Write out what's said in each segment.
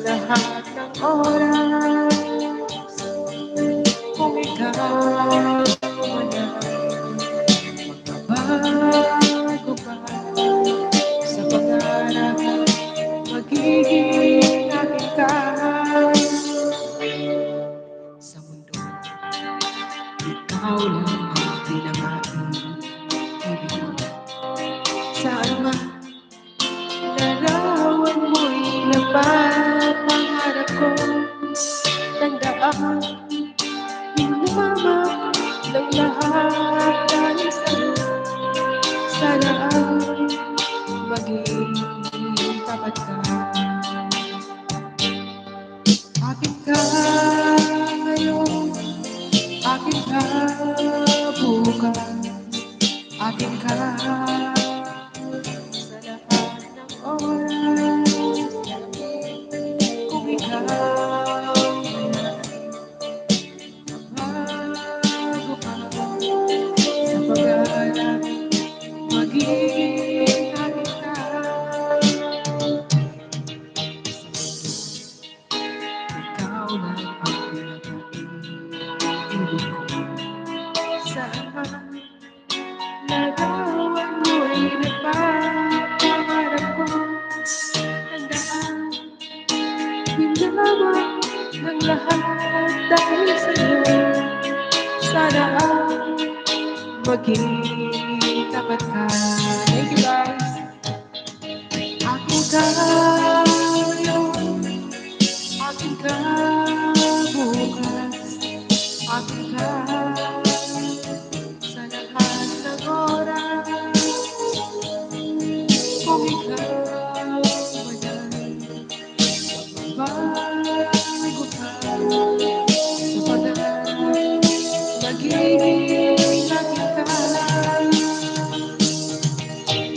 lahat ng oras. Kung ikaw man ay magbabago pa sa pangarap, magiging aking ka. Sa mundo, ikaw lang ang pinaka-ibig ko. Saan man larawan mo'y napapangarap ko. Tandaan, minamahal ng lahat dahil sa'yo. Sana ay maging tapat ka. Akin ka ngayon, akin ka bukas, akin ka sa lahat ng oras. Kung ikaw bago pa sa pag-aalap, magiging akin ka. Ikaw lang ang pinaka-ibig ko. Saan man larawan mo'y napapangarap ko. Tandaan, minamahal ng lahat dahil sa'yo. Sana ay maging tapat ka. Thank you guys. Akin ka ngayon, akin ka bukas, akin ka sa lahat ng oras. Kung ikaw man ay magbabago ka sa pag-aalap, magiging akin ka.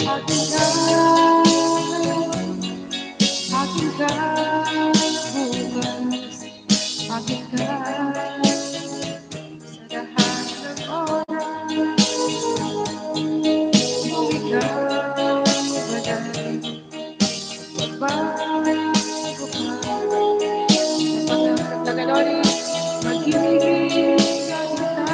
Akin ka ngayon, akin ka bukas, akin ka sa lahat ng oras. Kung ikaw man ay magbabago ka sa pag-aalap, Tagalog, magiging akin ka.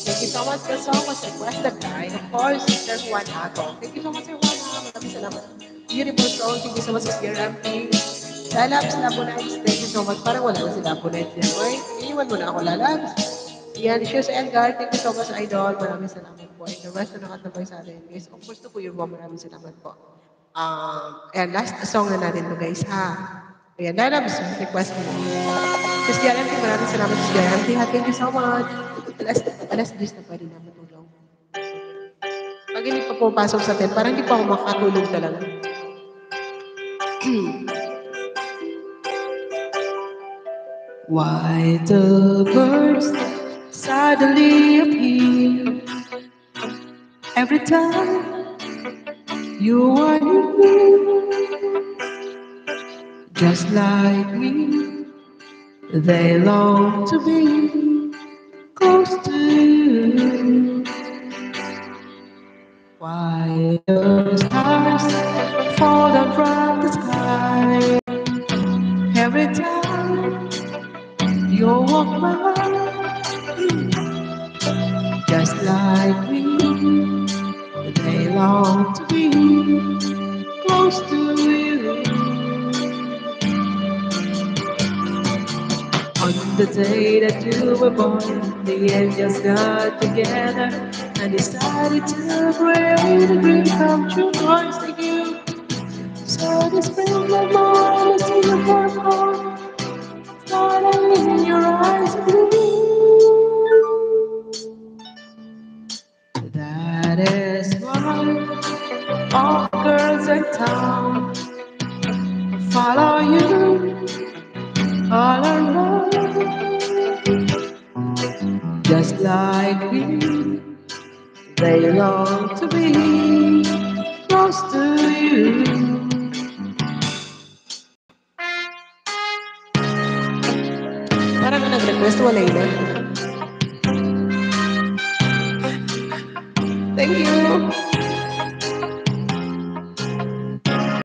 Thank you so much. The song was requested by, of course, Sister Juan Ago. Thank you so much, Sir Juan. Maraming salamat. Beautiful song. Thank you so much, Sister MP. Lalabs, Labonites. Thank you so much. Parang wala na si Labonites yan. Oy, iniwan mo na ako, Lalabs. Yan, Shoes and Guard. Thank you so much, Idol. Maraming salamat po. And the rest na nakatabay sa atin. Guys, of course, to Kuya Bo, maraming salamat po. And last song na natin to, guys, ha? Ayan, Lalabs, request mo. Sis Guarantee, maraming salamat, Sis Guarantee. Thank you so much. Alas 10 na pwede na matulog. Pag hindi pa pumapasok sa 10, parang hindi pa ako makatulog talaga. Why the birds suddenly appear every time you are here? Just like me, they long to be close to you. Why the stars fall down from the sky every time you walk by? Just like me, they long to be close to you. On the day that you were born, the angels got together and decided to create a dream come true. Thanks to you. So this spring like mine, I see your purple, starting in your eyes blue. That is why all girls in town follow you all around. Just like me, they long to be close to you. Parang nag-request, wala yun. Thank you.